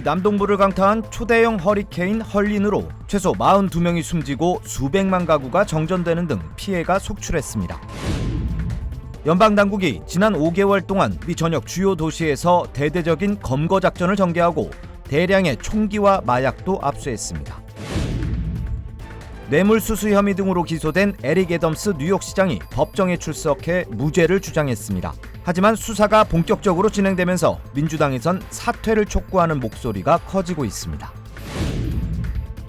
미 남동부를 강타한 초대형 허리케인 헐린으로 최소 42명이 숨지고 수백만 가구가 정전되는 등 피해가 속출했습니다. 연방당국이 지난 5개월 동안 미 전역 주요 도시에서 대대적인 검거 작전을 전개하고 대량의 총기와 마약도 압수했습니다. 뇌물수수 혐의 등으로 기소된 에릭 애덤스 뉴욕시장이 법정에 출석해 무죄를 주장했습니다. 하지만 수사가 본격적으로 진행되면서 민주당에선 사퇴를 촉구하는 목소리가 커지고 있습니다.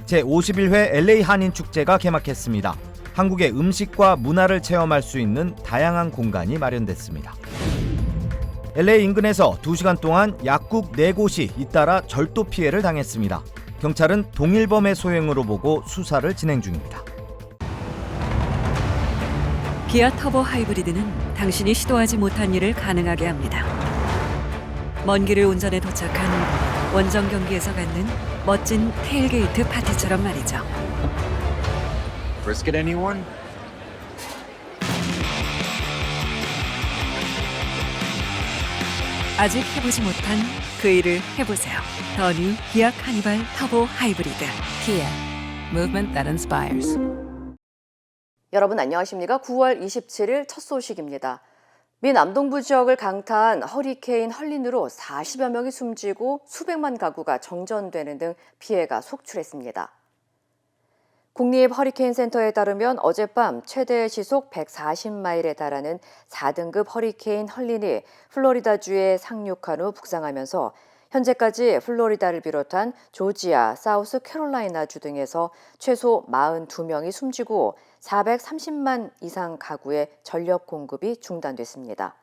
제51회 LA 한인축제가 개막했습니다. 한국의 음식과 문화를 체험할 수 있는 다양한 공간이 마련됐습니다. LA 인근에서 2시간 동안 약국 4곳이 잇따라 절도 피해를 당했습니다. 경찰은 동일범의 소행으로 보고 수사를 진행 중입니다. 기아 터보 하이브리드는 당신이 시도하지 못한 일을 가능하게 합니다. 먼 길을 운전해 도착한 원정 경기에서 갖는 멋진 테일게이트 파티처럼 말이죠. Brisket anyone? 아직 해보지 못한 그 일을 해보세요. 더 뉴 기아 카니발 터보 하이브리드. Kia. Movement that inspires. 여러분 안녕하십니까? 9월 27일 첫 소식입니다. 미 남동부 지역을 강타한 허리케인 헐린으로 40여 명이 숨지고 수백만 가구가 정전되는 등 피해가 속출했습니다. 국립 허리케인 센터에 따르면 어젯밤 최대 시속 140마일에 달하는 4등급 허리케인 헐린이 플로리다주에 상륙한 후 북상하면서 현재까지 플로리다를 비롯한 조지아, 사우스 캐롤라이나주 등에서 최소 42명이 숨지고 430만 이상 가구의 전력 공급이 중단됐습니다.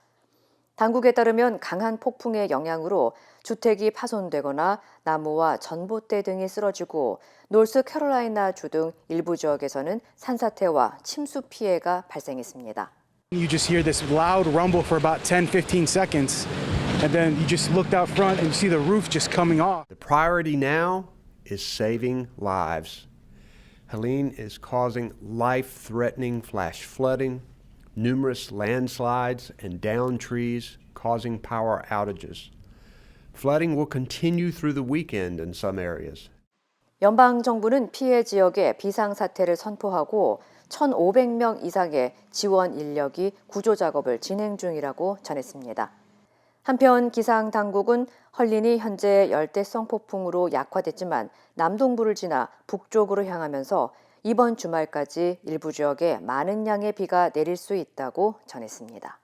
당국에 따르면 강한 폭풍의 영향으로 주택이 파손되거나 나무와 전봇대 등이 쓰러지고 노스 캐롤라이나주 등 일부 지역에서는 산사태와 침수 피해가 발생했습니다. You just hear this loud rumble for about 10-15 seconds. And then you just looked out front and you see the roof just coming off. The priority now is saving lives. Helene is causing life-threatening flash flooding, numerous landslides and downed trees causing power outages. Flooding will continue through the weekend in some areas. 연방 정부는 피해 지역에 비상사태를 선포하고 1,500명 이상의 지원 인력이 구조 작업을 진행 중이라고 전했습니다. 한편 기상당국은 헐린이 현재 열대성 폭풍으로 약화됐지만 남동부를 지나 북쪽으로 향하면서 이번 주말까지 일부 지역에 많은 양의 비가 내릴 수 있다고 전했습니다.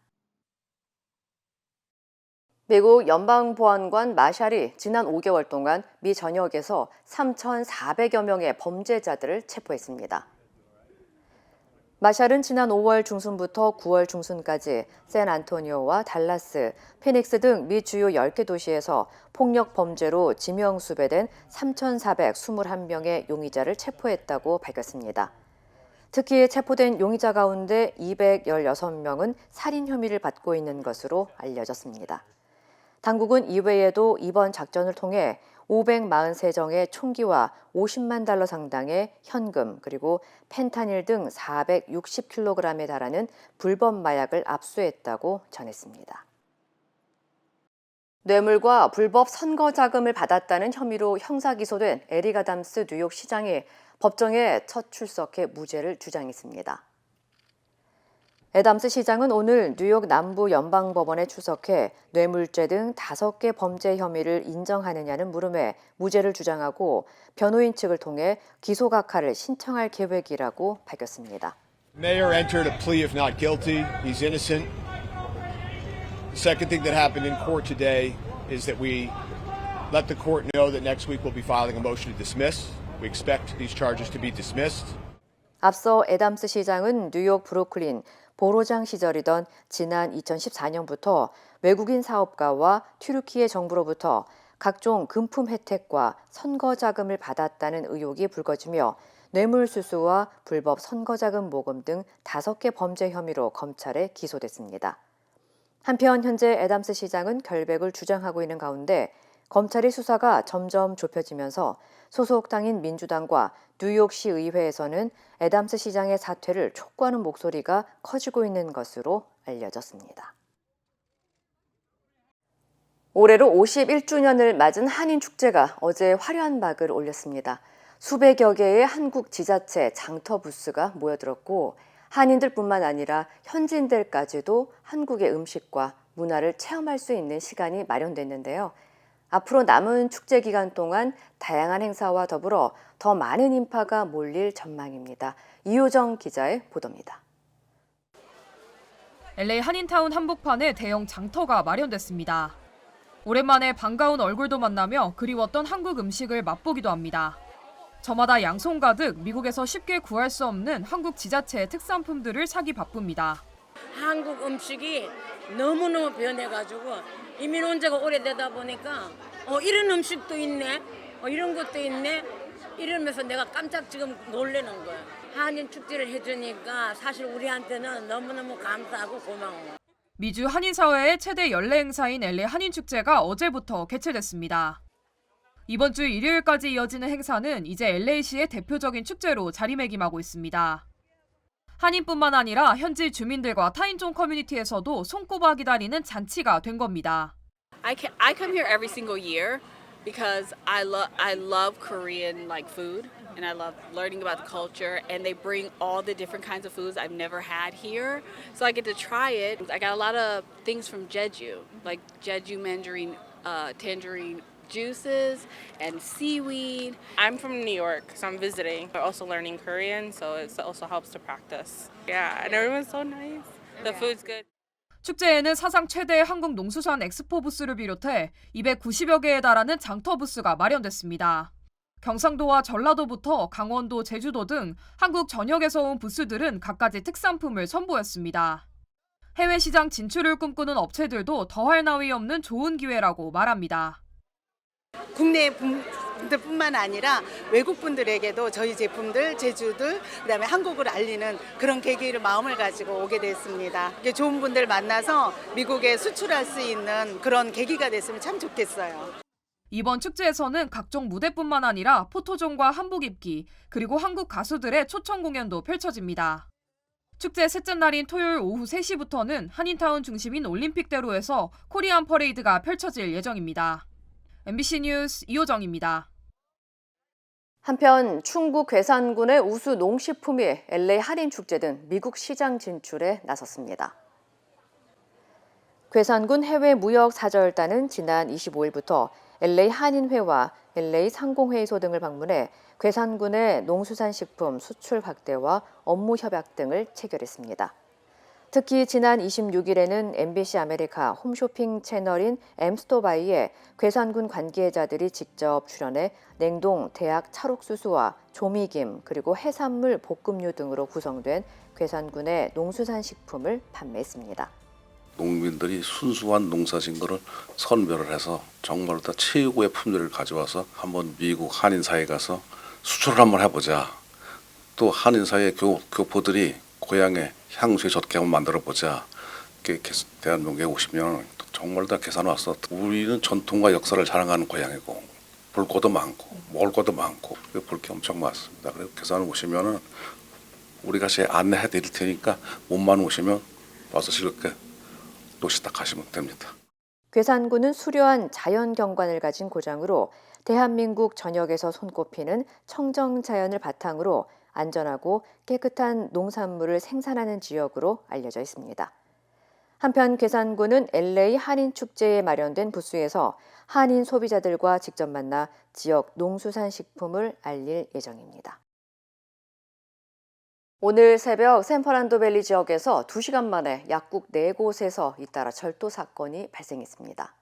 미국 연방보안관 마샬이 지난 5개월 동안 미 전역에서 3,400여 명의 범죄자들을 체포했습니다. 마샬은 지난 5월 중순부터 9월 중순까지 샌안토니오와 달라스, 피닉스 등 미 주요 10개 도시에서 폭력 범죄로 지명 수배된 3,421명의 용의자를 체포했다고 밝혔습니다. 특히 체포된 용의자 가운데 216명은 살인 혐의를 받고 있는 것으로 알려졌습니다. 당국은 이외에도 이번 작전을 통해 543정의 총기와 50만 달러 상당의 현금 그리고 펜타닐 등 460kg에 달하는 불법 마약을 압수했다고 전했습니다. 뇌물과 불법 선거 자금을 받았다는 혐의로 형사 기소된 에릭 애덤스 뉴욕 시장이 법정에 첫 출석해 무죄를 주장했습니다. 애덤스 시장은 오늘 뉴욕 남부 연방법원에 출석해 뇌물죄 등 5개 범죄 혐의를 인정하느냐는 물음에 무죄를 주장하고 변호인 측을 통해 기소 각하를 신청할 계획이라고 밝혔습니다. Mayor entered a plea of not guilty. He's innocent. The second thing that happened in court today is that we let the court know that next week we'll be filing a motion to dismiss. We expect these charges to be dismissed. 앞서 애덤스 시장은 뉴욕 브루클린 보로장 시절이던 지난 2014년부터 외국인 사업가와 튀르키예 정부로부터 각종 금품 혜택과 선거 자금을 받았다는 의혹이 불거지며 뇌물수수와 불법 선거자금 모금 등 5개 범죄 혐의로 검찰에 기소됐습니다. 한편 현재 애덤스 시장은 결백을 주장하고 있는 가운데 검찰의 수사가 점점 좁혀지면서 소속 당인 민주당과 뉴욕시 의회에서는 애덤스 시장의 사퇴를 촉구하는 목소리가 커지고 있는 것으로 알려졌습니다. 올해로 51주년을 맞은 한인축제가 어제 화려한 막을 올렸습니다. 수백여 개의 한국 지자체 장터 부스가 모여들었고 한인들뿐만 아니라 현지인들까지도 한국의 음식과 문화를 체험할 수 있는 시간이 마련됐는데요. 앞으로 남은 축제 기간 동안 다양한 행사와 더불어 더 많은 인파가 몰릴 전망입니다. 이효정 기자의 보도입니다. LA 한인타운 한복판에 대형 장터가 마련됐습니다. 오랜만에 반가운 얼굴도 만나며 그리웠던 한국 음식을 맛보기도 합니다. 저마다 양손 가득 미국에서 쉽게 구할 수 없는 한국 지자체의 특산품들을 사기 바쁩니다. 한국 음식이 너무너무 변해가지고 이민 온 지가 오래되다 보니까 이런 음식도 있네, 이런 것도 있네, 이러면서 내가 깜짝 지금 놀라는 거야. 한인 축제를 해주니까 사실 우리한테는 너무너무 감사하고 고마워. 미주 한인사회의 최대 연례 행사인 LA 한인축제가 어제부터 개최됐습니다. 이번 주 일요일까지 이어지는 행사는 이제 LA시의 대표적인 축제로 자리매김하고 있습니다. 한인뿐만 아니라 현지 주민들과 타인종 커뮤니티에서도 손꼽아 기다리는 잔치가 된 겁니다. I come here every single year because I love Korean food and I love learning about the culture and they bring all the different kinds of foods I've never had here. So I get to try it. I got a lot of things from Jeju, like Jeju mandarin, tangerine juices and seaweed. I'm from New York, so I'm visiting. We're also learning Korean, so it also helps to practice. Yeah, and everyone's so nice. The food's good. 축제에는 사상 최대의 한국 농수산 엑스포 부스를 비롯해 290여 개에 달하는 장터 부스가 마련됐습니다. 경상도와 전라도부터 강원도, 제주도 등 한국 전역에서 온 부스들은 각가지 특산품을 선보였습니다. 해외 시장 진출을 꿈꾸는 업체들도 더할 나위 없는 좋은 기회라고 말합니다. 국내 분들뿐만 아니라 외국 분들에게도 저희 제품들, 제주들, 그다음에 한국을 알리는 그런 계기를 마음을 가지고 오게 됐습니다. 좋은 분들 만나서 미국에 수출할 수 있는 그런 계기가 됐으면 참 좋겠어요. 이번 축제에서는 각종 무대뿐만 아니라 포토존과 한복 입기, 그리고 한국 가수들의 초청 공연도 펼쳐집니다. 축제 셋째 날인 토요일 오후 3시부터는 한인타운 중심인 올림픽대로에서 코리안 퍼레이드가 펼쳐질 예정입니다. MBC 뉴스 이호정입니다. 한편 충북 괴산군의 우수 농식품이 LA 한인축제 등 미국 시장 진출에 나섰습니다. 괴산군 해외무역사절단은 지난 25일부터 LA 한인회와 LA 상공회의소 등을 방문해 괴산군의 농수산식품 수출 확대와 업무 협약 등을 체결했습니다. 특히 지난 26일에는 MBC 아메리카 홈쇼핑 채널인 엠스토바이에 괴산군 관계자들이 직접 출연해 냉동 대학 찰옥수수와 조미김 그리고 해산물 볶음류 등으로 구성된 괴산군의 농수산식품을 판매했습니다. 농민들이 순수한 농사진 거를 선별을 해서 정말 다 최고의 품질을 가져와서 한번 미국 한인사회에 가서 수출을 한번 해보자. 또 한인사회 교포들이 고향에 향수에 젖게 한번 만들어보자. 대한민국에 오시면 정말 다 계산 와서 우리는 전통과 역사를 자랑하는 고향이고 볼 것도 많고 먹을 것도 많고 볼 게 엄청 많습니다. 그래서 계산 오시면은 우리가 제 안내해 드릴 테니까 몸만 오시면 와서 즐겁게 노시다 가시면 됩니다. 괴산군은 수려한 자연 경관을 가진 고장으로 대한민국 전역에서 손꼽히는 청정 자연을 바탕으로 안전하고 깨끗한 농산물을 생산하는 지역으로 알려져 있습니다. 한편 괴산군은 LA 한인축제에 마련된 부스에서 한인 소비자들과 직접 만나 지역 농수산식품을 알릴 예정입니다. 오늘 새벽 샌퍼란도밸리 지역에서 2시간 만에 약국 4곳에서 잇따라 절도 사건이 발생했습니다.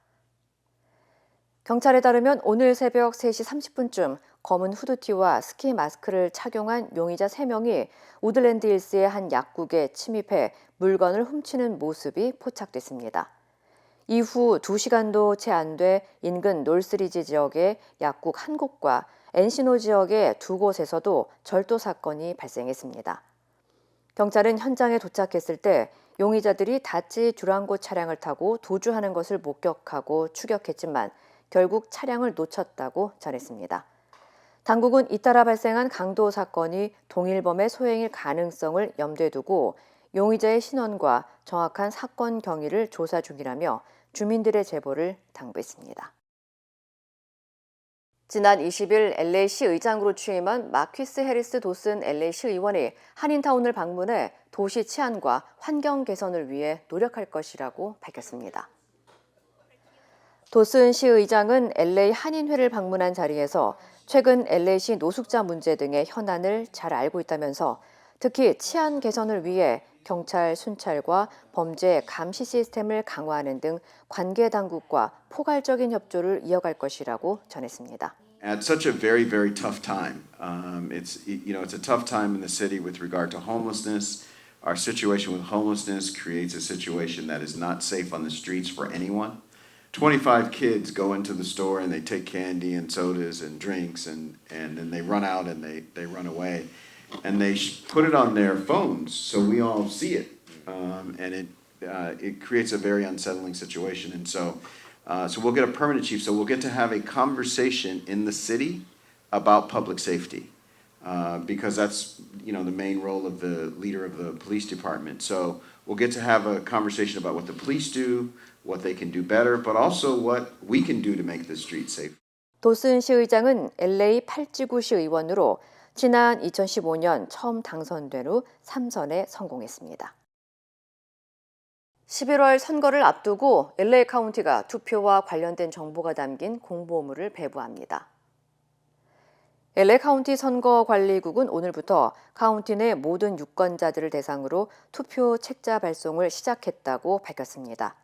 경찰에 따르면 오늘 새벽 3시 30분쯤 검은 후드티와 스키 마스크를 착용한 용의자 3명이 우드랜드 힐스의 한 약국에 침입해 물건을 훔치는 모습이 포착됐습니다. 이후 2시간도 채 안 돼 인근 놀스리지 지역의 약국 1곳과 엔시노 지역의 2곳에서도 절도 사건이 발생했습니다. 경찰은 현장에 도착했을 때 용의자들이 다치 듀랑고 차량을 타고 도주하는 것을 목격하고 추격했지만 결국 차량을 놓쳤다고 전했습니다. 당국은 잇따라 발생한 강도 사건이 동일범의 소행일 가능성을 염두에 두고 용의자의 신원과 정확한 사건 경위를 조사 중이라며 주민들의 제보를 당부했습니다. 지난 20일 LA시 의장으로 취임한 마퀴스 해리스 도슨 LA시 의원이 한인타운을 방문해 도시 치안과 환경 개선을 위해 노력할 것이라고 밝혔습니다. 도슨 시 의장은 LA 한인회를 방문한 자리에서 최근 LA시 노숙자 문제 등의 현안을 잘 알고 있다면서 특히 치안 개선을 위해 경찰 순찰과 범죄 감시 시스템을 강화하는 등 관계 당국과 포괄적인 협조를 이어갈 것이라고 전했습니다. At such a very, very tough time, it's a tough time in the city with regard to homelessness. Our situation with homelessness creates a situation that is not safe on the streets for anyone. 25 kids go into the store and they take candy and sodas and drinks and then they run out and they run away. And they put it on their phones so we all see it. And it creates a very unsettling situation. And so we'll get a permanent chief. So we'll get to have a conversation in the city about public safety because that's the main role of the leader of the police department. So we'll get to have a conversation about what the police do, what they can do better, but also what we can do to make the street safe. 도슨 시의장은 LA 8지구시 의원으로 지난 2015년 처음 당선된 후 3선에 성공했습니다. 11월 선거를 앞두고 LA 카운티가 투표와 관련된 정보가 담긴 공보물을 배부합니다. LA 카운티 선거관리국은 오늘부터 카운티 내 모든 유권자들을 대상으로 투표 책자 발송을 시작했다고 밝혔습니다.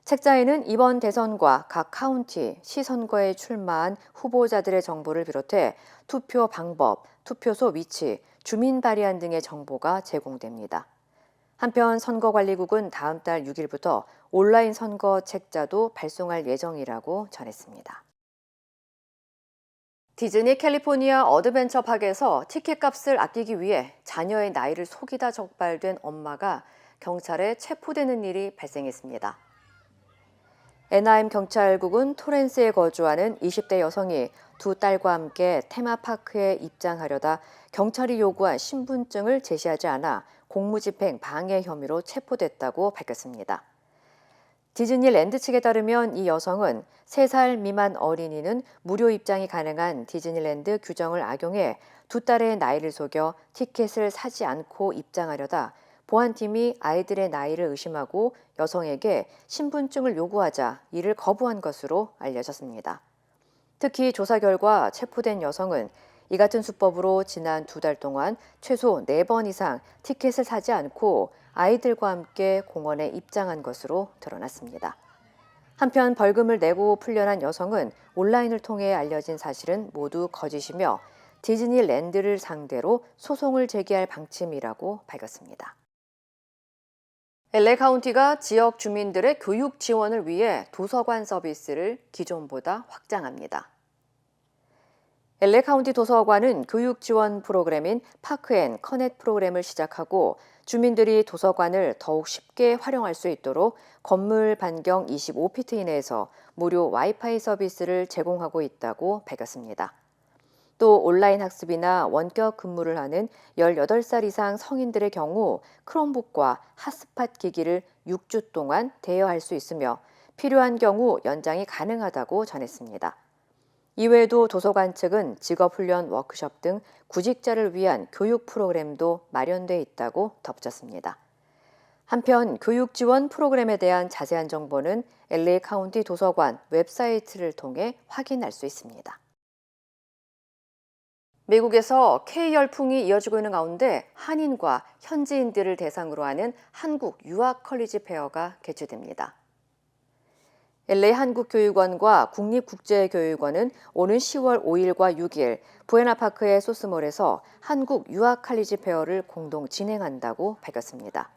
책자에는 이번 대선과 각 카운티, 시선거에 출마한 후보자들의 정보를 비롯해 투표 방법, 투표소 위치, 주민 발의안 등의 정보가 제공됩니다. 한편 선거관리국은 다음 달 6일부터 온라인 선거 책자도 발송할 예정이라고 전했습니다. 디즈니 캘리포니아 어드벤처 파크에서 티켓값을 아끼기 위해 자녀의 나이를 속이다 적발된 엄마가 경찰에 체포되는 일이 발생했습니다. 애나임 경찰국은 토렌스에 거주하는 20대 여성이 두 딸과 함께 테마파크에 입장하려다 경찰이 요구한 신분증을 제시하지 않아 공무집행 방해 혐의로 체포됐다고 밝혔습니다. 디즈니랜드 측에 따르면 이 여성은 3살 미만 어린이는 무료 입장이 가능한 디즈니랜드 규정을 악용해 두 딸의 나이를 속여 티켓을 사지 않고 입장하려다 보안팀이 아이들의 나이를 의심하고 여성에게 신분증을 요구하자 이를 거부한 것으로 알려졌습니다. 특히 조사 결과 체포된 여성은 이 같은 수법으로 지난 2달 동안 최소 4번 이상 티켓을 사지 않고 아이들과 함께 공원에 입장한 것으로 드러났습니다. 한편 벌금을 내고 풀려난 여성은 온라인을 통해 알려진 사실은 모두 거짓이며 디즈니랜드를 상대로 소송을 제기할 방침이라고 밝혔습니다. LA 카운티가 지역 주민들의 교육 지원을 위해 도서관 서비스를 기존보다 확장합니다. LA 카운티 도서관은 교육 지원 프로그램인 파크 앤 커넥 프로그램을 시작하고 주민들이 도서관을 더욱 쉽게 활용할 수 있도록 건물 반경 25피트 이내에서 무료 와이파이 서비스를 제공하고 있다고 밝혔습니다. 또 온라인 학습이나 원격 근무를 하는 18살 이상 성인들의 경우 크롬북과 핫스팟 기기를 6주 동안 대여할 수 있으며 필요한 경우 연장이 가능하다고 전했습니다. 이외에도 도서관 측은 직업훈련 워크숍 등 구직자를 위한 교육 프로그램도 마련돼 있다고 덧붙였습니다. 한편 교육 지원 프로그램에 대한 자세한 정보는 LA 카운티 도서관 웹사이트를 통해 확인할 수 있습니다. 미국에서 K-열풍이 이어지고 있는 가운데 한인과 현지인들을 대상으로 하는 한국 유학 컬리지 페어가 개최됩니다. LA 한국교육원과 국립국제교육원은 오는 10월 5일과 6일 부에나파크의 소스몰에서 한국 유학 컬리지 페어를 공동 진행한다고 밝혔습니다.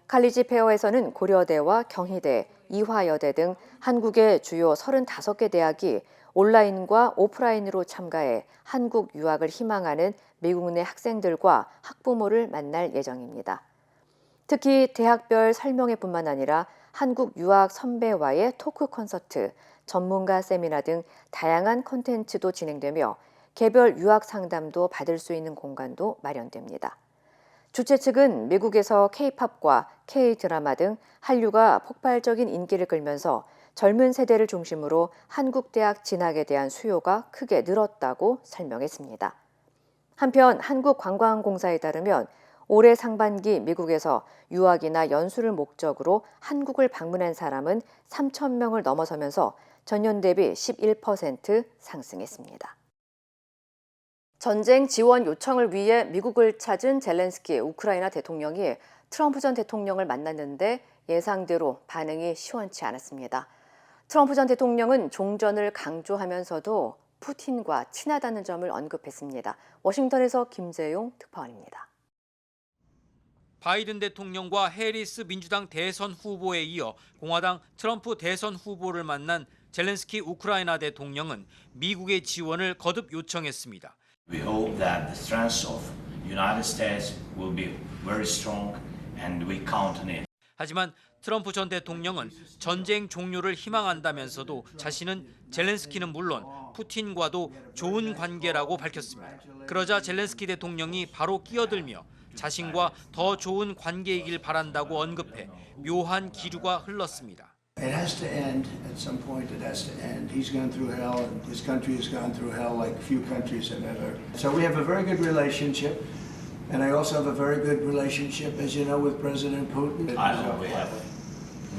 컬리지 페어에서는 고려대와 경희대, 이화여대 등 한국의 주요 35개 대학이 온라인과 오프라인으로 참가해 한국 유학을 희망하는 미국 내 학생들과 학부모를 만날 예정입니다. 특히 대학별 설명회뿐만 아니라 한국 유학 선배와의 토크 콘서트, 전문가 세미나 등 다양한 콘텐츠도 진행되며 개별 유학 상담도 받을 수 있는 공간도 마련됩니다. 주최 측은 미국에서 K-팝과 K-드라마 등 한류가 폭발적인 인기를 끌면서 젊은 세대를 중심으로 한국 대학 진학에 대한 수요가 크게 늘었다고 설명했습니다. 한편 한국관광공사에 따르면 올해 상반기 미국에서 유학이나 연수를 목적으로 한국을 방문한 사람은 3,000명을 넘어서면서 전년 대비 11% 상승했습니다. 전쟁 지원 요청을 위해 미국을 찾은 젤렌스키 우크라이나 대통령이 트럼프 전 대통령을 만났는데 예상대로 반응이 시원치 않았습니다. 트럼프 전 대통령은 종전을 강조하면서도 푸틴과 친하다는 점을 언급했습니다. 워싱턴에서 김재용 특파원입니다. 바이든 대통령과 해리스 민주당 대선 후보에 이어 공화당 트럼프 대선 후보를 만난 젤렌스키 우크라이나 대통령은 미국의 지원을 거듭 요청했습니다. We hope that the strength of United States will be very strong and we count on it. 하지만 트럼프 전 대통령은 전쟁 종료를 희망한다면서도 자신은 젤렌스키는 물론 푸틴과도 좋은 관계라고 밝혔습니다. 그러자 젤렌스키 대통령이 바로 끼어들며 자신과 더 좋은 관계이길 바란다고 언급해 묘한 기류가 흘렀습니다. It has to end at some point. It has to end. He's gone through hell, and his country has gone through hell like few countries have ever. So we have a very good relationship, and I also have a very good relationship, as you know, with President Putin. I hope we have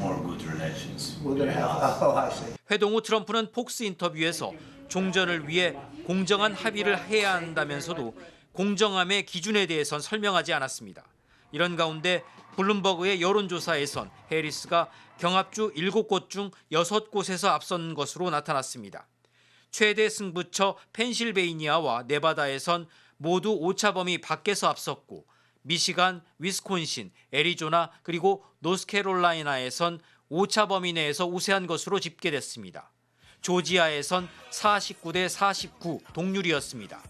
more good relations. We're going to have. Oh, I see. 회동 후 트럼프는 폭스 인터뷰에서 종전을 위해 공정한 합의를 해야 한다면서도 공정함의 기준에 대해선 설명하지 않았습니다. 이런 가운데 블룸버그의 여론조사에선 해리스가 경합주 7곳 중 6곳에서 앞선 것으로 나타났습니다. 최대 승부처 펜실베이니아와 네바다에선 모두 오차범위 밖에서 앞섰고 미시간, 위스콘신, 애리조나 그리고 노스캐롤라이나에선 오차범위 내에서 우세한 것으로 집계됐습니다. 조지아에선 49대 49 동률이었습니다.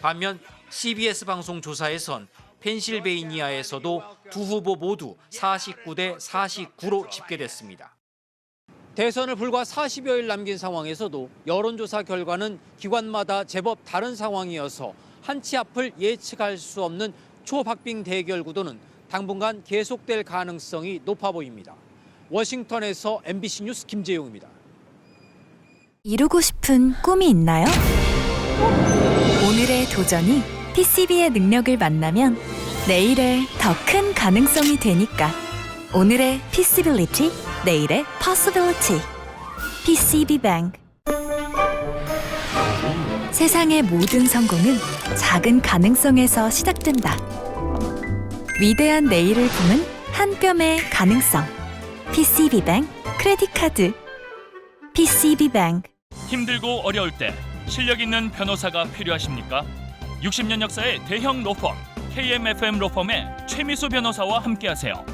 반면 CBS 방송 조사에선 펜실베이니아에서도 두 후보 모두 49대 49로 집계됐습니다. 대선을 불과 40여일 남긴 상황에서도 여론조사 결과는 기관마다 제법 다른 상황이어서 한치 앞을 예측할 수 없는 초박빙 대결 구도는 당분간 계속될 가능성이 높아 보입니다. 워싱턴에서 MBC 뉴스 김재용입니다. 이루고 싶은 꿈이 있나요? 오늘의 도전이 PCB의 능력을 만나면 내일의 더 큰 가능성이 되니까. 오늘의 Possibility, 내일의 Possibility. PCB Bank. 세상의 모든 성공은 작은 가능성에서 시작된다. 위대한 내일을 품은 한 뼘의 가능성. PCB Bank 크레딧 카드. PCB Bank. 힘들고 어려울 때 실력 있는 변호사가 필요하십니까? 60년 역사의 대형 로펌 KMFM 로펌의 최미수 변호사와 함께하세요.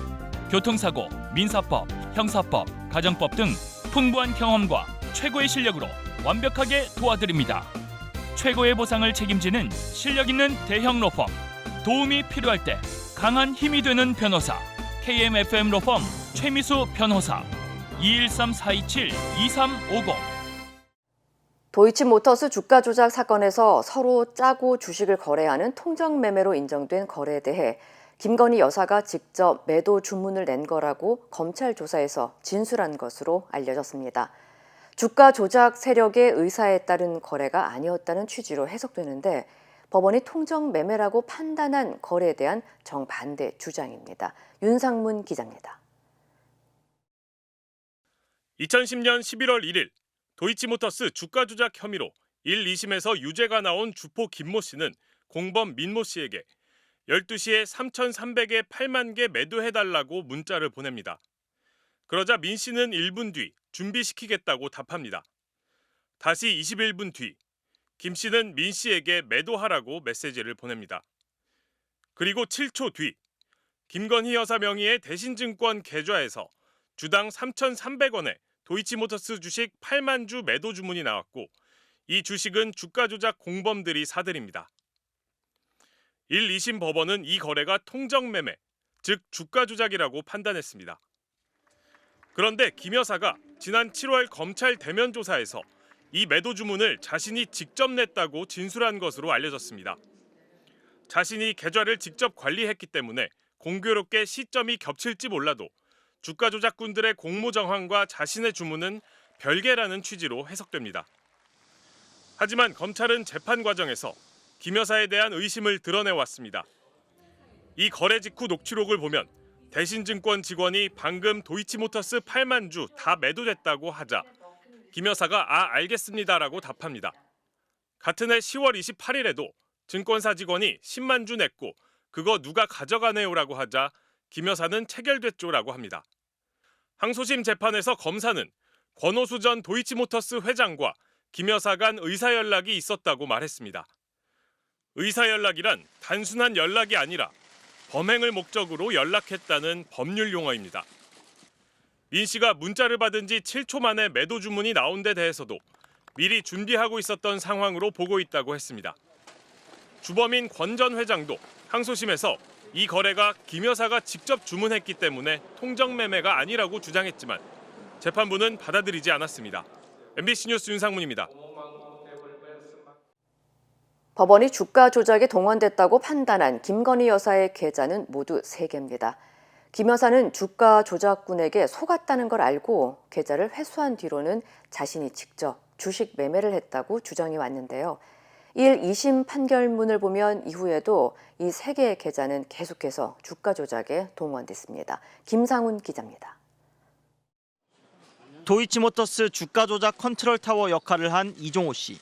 교통사고, 민사법, 형사법, 가정법 등 풍부한 경험과 최고의 실력으로 완벽하게 도와드립니다. 최고의 보상을 책임지는 실력 있는 대형 로펌. 도움이 필요할 때 강한 힘이 되는 변호사. KMFM 로펌 최미수 변호사. 213-427-2350. 도이치모터스 주가 조작 사건에서 서로 짜고 주식을 거래하는 통정 매매로 인정된 거래에 대해 김건희 여사가 직접 매도 주문을 낸 거라고 검찰 조사에서 진술한 것으로 알려졌습니다. 주가 조작 세력의 의사에 따른 거래가 아니었다는 취지로 해석되는데 법원이 통정 매매라고 판단한 거래에 대한 정반대 주장입니다. 윤상문 기자입니다. 2010년 11월 1일 도이치모터스 주가 조작 혐의로 1, 2심에서 유죄가 나온 주포 김모 씨는 공범 민모 씨에게 12시에 3,300에 8만 개 매도해달라고 문자를 보냅니다. 그러자 민 씨는 1분 뒤 준비시키겠다고 답합니다. 다시 21분 뒤 김 씨는 민 씨에게 매도하라고 메시지를 보냅니다. 그리고 7초 뒤 김건희 여사 명의의 대신증권 계좌에서 주당 3,300원에 도이치모터스 주식 8만 주 매도 주문이 나왔고 이 주식은 주가 조작 공범들이 사들입니다. 1, 2심 법원은 이 거래가 통정매매, 즉 주가 조작이라고 판단했습니다. 그런데 김 여사가 지난 7월 검찰 대면 조사에서 이 매도 주문을 자신이 직접 냈다고 진술한 것으로 알려졌습니다. 자신이 계좌를 직접 관리했기 때문에 공교롭게 시점이 겹칠지 몰라도 주가 조작꾼들의 공모정황과 자신의 주문은 별개라는 취지로 해석됩니다. 하지만 검찰은 재판 과정에서 김 여사에 대한 의심을 드러내왔습니다. 이 거래 직후 녹취록을 보면 대신증권 직원이 방금 도이치모터스 8만 주 다 매도됐다고 하자 김 여사가 알겠습니다라고 답합니다. 같은 해 10월 28일에도 증권사 직원이 10만 주 냈고 그거 누가 가져가네요라고 하자 김 여사는 체결됐죠라고 합니다. 항소심 재판에서 검사는 권오수 전 도이치모터스 회장과 김 여사 간 의사 연락이 있었다고 말했습니다. 의사 연락이란 단순한 연락이 아니라 범행을 목적으로 연락했다는 법률 용어입니다. 민 씨가 문자를 받은 지 7초 만에 매도 주문이 나온 데 대해서도 미리 준비하고 있었던 상황으로 보고 있다고 했습니다. 주범인 권 전 회장도 항소심에서 이 거래가 김 여사가 직접 주문했기 때문에 통정 매매가 아니라고 주장했지만 재판부는 받아들이지 않았습니다. MBC 뉴스 윤상문입니다. 법원이 주가 조작에 동원됐다고 판단한 김건희 여사의 계좌는 모두 3개입니다. 김 여사는 주가 조작꾼에게 속았다는 걸 알고 계좌를 회수한 뒤로는 자신이 직접 주식 매매를 했다고 주장해 왔는데요. 1~2심 판결문을 보면 이후에도 이 3개의 계좌는 계속해서 주가 조작에 동원됐습니다. 김상훈 기자입니다. 도이치모터스 주가 조작 컨트롤 타워 역할을 한 이종호 씨.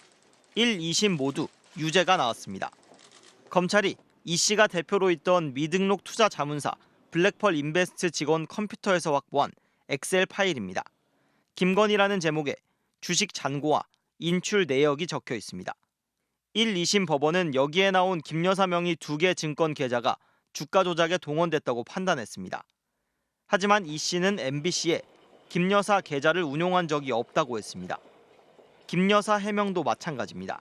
1, 2심 모두 유죄가 나왔습니다. 검찰이 이 씨가 대표로 있던 미등록 투자 자문사 블랙펄 인베스트 직원 컴퓨터에서 확보한 엑셀 파일입니다. 김건희라는 제목에 주식 잔고와 인출 내역이 적혀 있습니다. 1, 2심 법원은 여기에 나온 김 여사 명의 2개 증권 계좌가 주가 조작에 동원됐다고 판단했습니다. 하지만 이 씨는 MBC에 김 여사 계좌를 운용한 적이 없다고 했습니다. 김 여사 해명도 마찬가지입니다.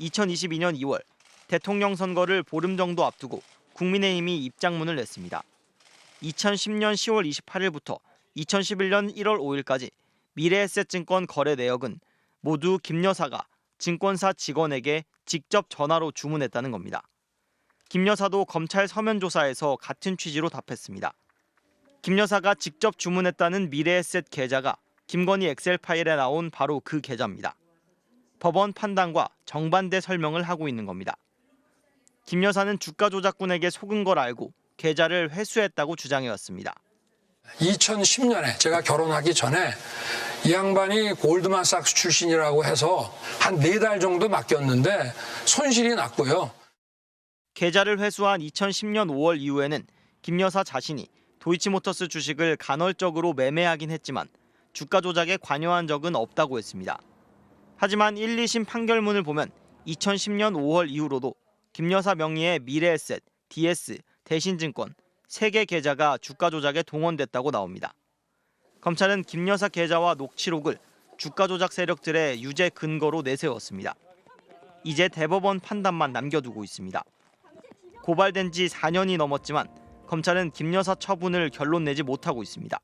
2022년 2월 대통령 선거를 보름 정도 앞두고 국민의힘이 입장문을 냈습니다. 2010년 10월 28일부터 2011년 1월 5일까지 미래에셋증권 거래 내역은 모두 김 여사가 증권사 직원에게 직접 전화로 주문했다는 겁니다. 김 여사도 검찰 서면 조사에서 같은 취지로 답했습니다. 김 여사가 직접 주문했다는 미래에셋 계좌가 김건희 엑셀 파일에 나온 바로 그 계좌입니다. 법원 판단과 정반대 설명을 하고 있는 겁니다. 김 여사는 주가 조작꾼에게 속은 걸 알고 계좌를 회수했다고 주장해왔습니다. 2010년에 제가 결혼하기 전에 이 양반이 골드만삭스 출신이라고 해서 한 4달 정도 맡겼는데 손실이 났고요. 계좌를 회수한 2010년 5월 이후에는 김 여사 자신이 도이치모터스 주식을 간헐적으로 매매하긴 했지만 주가 조작에 관여한 적은 없다고 했습니다. 하지만 1, 2심 판결문을 보면 2010년 5월 이후로도 김 여사 명의의 미래에셋, DS, 대신증권 3개 계좌가 주가 조작에 동원됐다고 나옵니다. 검찰은 김 여사 계좌와 녹취록을 주가 조작 세력들의 유죄 근거로 내세웠습니다. 이제 대법원 판단만 남겨두고 있습니다. 고발된 지 4년이 넘었지만 검찰은 김 여사 처분을 결론 내지 못하고 있습니다.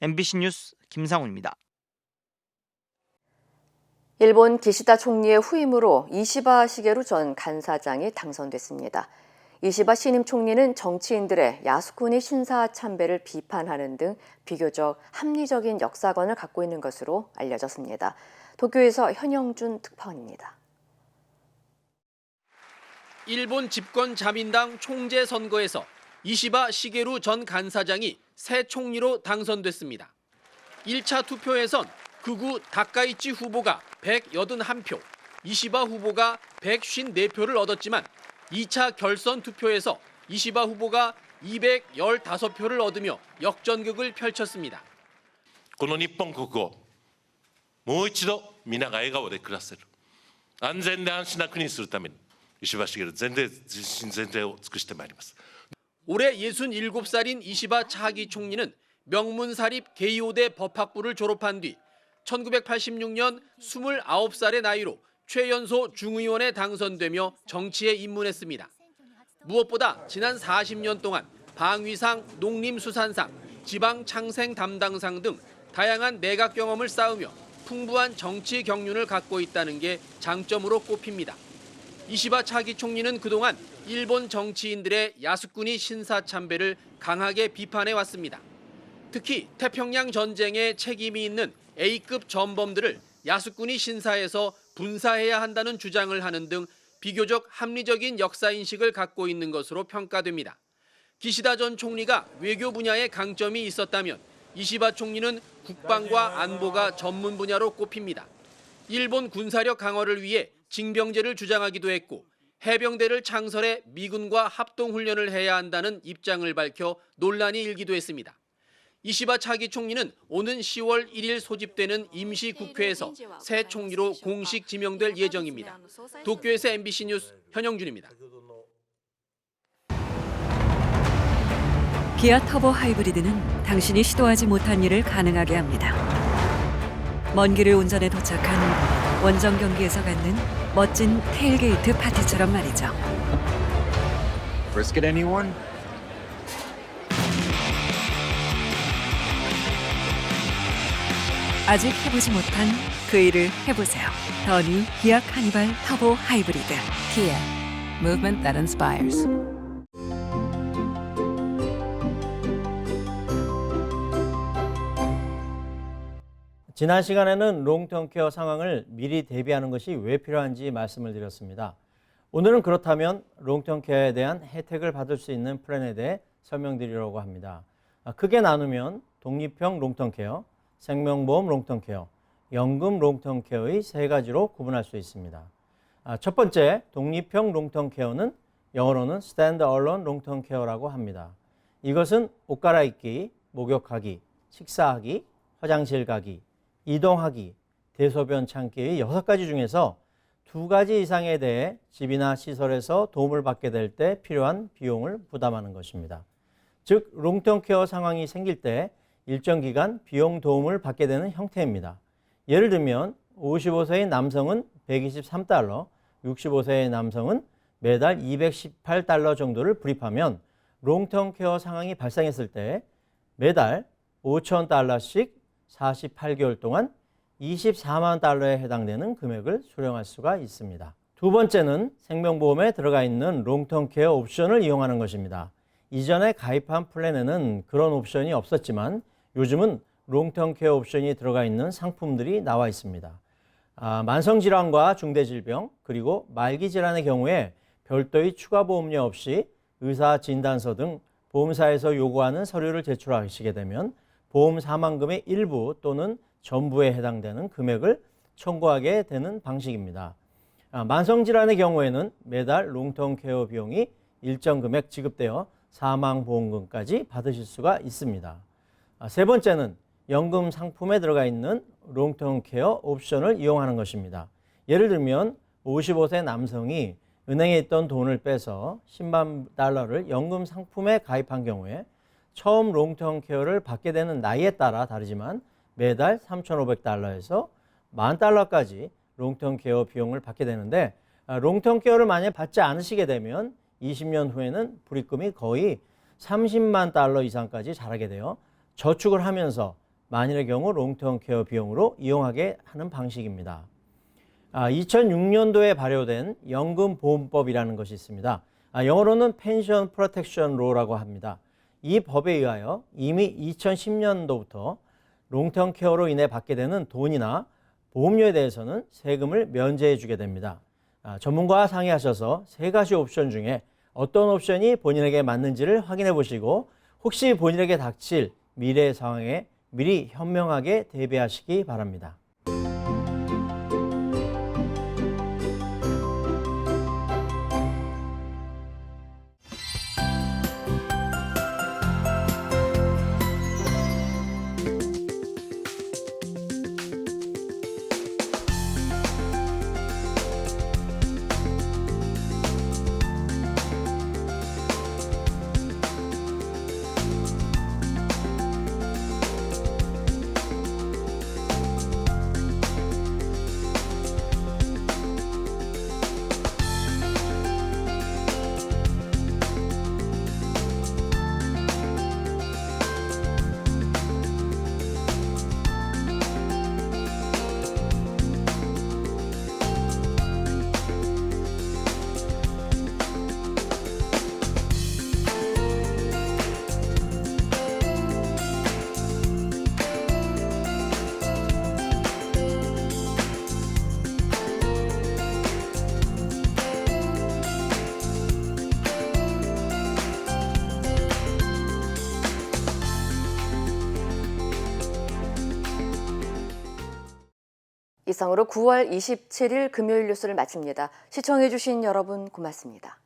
MBC 뉴스 김상훈입니다. 일본 기시다 총리의 후임으로 이시바 시게루 전 간사장이 당선됐습니다. 이시바 신임 총리는 정치인들의 야스쿠니 신사 참배를 비판하는 등 비교적 합리적인 역사관을 갖고 있는 것으로 알려졌습니다. 도쿄에서 현영준 특파원입니다. 일본 집권 자민당 총재 선거에서 이시바 시게루 전 간사장이 새 총리로 당선됐습니다. 1차 투표에선 극우 다카이치 후보가 181표, 이시바 후보가 154표를 얻었지만 2차 결선 투표에서 이시바 후보가 215표를 얻으며 역전극을 펼쳤습니다. この日本国をもう一度皆が笑顔で暮らせる安全で安心な国にするために石破茂全力を尽くしてまいります。 올해 67살인 이시바 차기 총리는 명문사립 게이오대 법학부를 졸업한 뒤 1986년 29살의 나이로 최연소 중의원에 당선되며 정치에 입문했습니다. 무엇보다 지난 40년 동안 방위상, 농림수산상, 지방창생 담당상 등 다양한 내각 경험을 쌓으며 풍부한 정치 경륜을 갖고 있다는 게 장점으로 꼽힙니다. 이시바 차기 총리는 그동안 일본 정치인들의 야스쿠니 신사 참배를 강하게 비판해 왔습니다. 특히 태평양 전쟁에 책임이 있는 A급 전범들을 야스쿠니 신사에서 분사해야 한다는 주장을 하는 등 비교적 합리적인 역사인식을 갖고 있는 것으로 평가됩니다. 기시다 전 총리가 외교 분야에 강점이 있었다면 이시바 총리는 국방과 안보가 전문 분야로 꼽힙니다. 일본 군사력 강화를 위해 징병제를 주장하기도 했고 해병대를 창설해 미군과 합동훈련을 해야 한다는 입장을 밝혀 논란이 일기도 했습니다. 이시바 차기 총리는 오는 10월 1일 소집되는 임시국회에서 새 총리로 공식 지명될 예정입니다. 도쿄에서 MBC 뉴스 현영준입니다. 기아 터보 하이브리드는 당신이 시도하지 못한 일을 가능하게 합니다. 먼 길을 운전해 도착한 원정 경기에서 갖는 멋진 테일게이트 파티처럼 말이죠. Brisket anyone? 아직 해보지 못한 그 일을 해보세요. 더 뉴 기아 카니발 터보 하이브리드. Kia. Movement that inspires. 지난 시간에는 롱텀 케어 상황을 미리 대비하는 것이 왜 필요한지 말씀을 드렸습니다. 오늘은 그렇다면 롱텀 케어에 대한 혜택을 받을 수 있는 플랜에 대해 설명드리려고 합니다. 크게 나누면 독립형 롱텀 케어, 생명보험 롱텀 케어, 연금 롱텀 케어의 세 가지로 구분할 수 있습니다. 첫 번째, 독립형 롱텀 케어는 영어로는 Stand-alone 롱텀 케어라고 합니다. 이것은 옷 갈아입기, 목욕하기, 식사하기, 화장실 가기, 이동하기, 대소변 참기의 6가지 중에서 2가지 이상에 대해 집이나 시설에서 도움을 받게 될 때 필요한 비용을 부담하는 것입니다. 즉, 롱텀 케어 상황이 생길 때 일정 기간 비용 도움을 받게 되는 형태입니다. 예를 들면 55세의 남성은 123달러, 65세의 남성은 매달 218달러 정도를 불입하면 롱텀 케어 상황이 발생했을 때 매달 5,000달러씩 48개월 동안 24만 달러에 해당되는 금액을 수령할 수가 있습니다. 두 번째는 생명보험에 들어가 있는 롱텀 케어 옵션을 이용하는 것입니다. 이전에 가입한 플랜에는 그런 옵션이 없었지만 요즘은 롱텀 케어 옵션이 들어가 있는 상품들이 나와 있습니다. 만성질환과 중대질병 그리고 말기질환의 경우에 별도의 추가 보험료 없이 의사 진단서 등 보험사에서 요구하는 서류를 제출하시게 되면 보험 사망금의 일부 또는 전부에 해당되는 금액을 청구하게 되는 방식입니다. 만성질환의 경우에는 매달 롱텀 케어 비용이 일정 금액 지급되어 사망보험금까지 받으실 수가 있습니다. 세 번째는 연금 상품에 들어가 있는 롱텀 케어 옵션을 이용하는 것입니다. 예를 들면 55세 남성이 은행에 있던 돈을 빼서 10만 달러를 연금 상품에 가입한 경우에 처음 롱텀 케어를 받게 되는 나이에 따라 다르지만 매달 3,500달러에서 10,000달러까지 롱텀 케어 비용을 받게 되는데 롱텀 케어를 만약 받지 않으시게 되면 20년 후에는 불입금이 거의 30만 달러 이상까지 자라게 돼요. 저축을 하면서 만일의 경우 롱텀 케어 비용으로 이용하게 하는 방식입니다. 2006년도에 발효된 연금보험법이라는 것이 있습니다. 영어로는 펜션 프로텍션 로라고 합니다. 이 법에 의하여 이미 2010년도부터 롱텀 케어로 인해 받게 되는 돈이나 보험료에 대해서는 세금을 면제해 주게 됩니다. 전문가와 상의하셔서 3가지 옵션 중에 어떤 옵션이 본인에게 맞는지를 확인해 보시고 혹시 본인에게 닥칠 미래 상황에 미리 현명하게 대비하시기 바랍니다. 이상으로 9월 27일 금요일 뉴스를 마칩니다. 시청해주신 여러분 고맙습니다.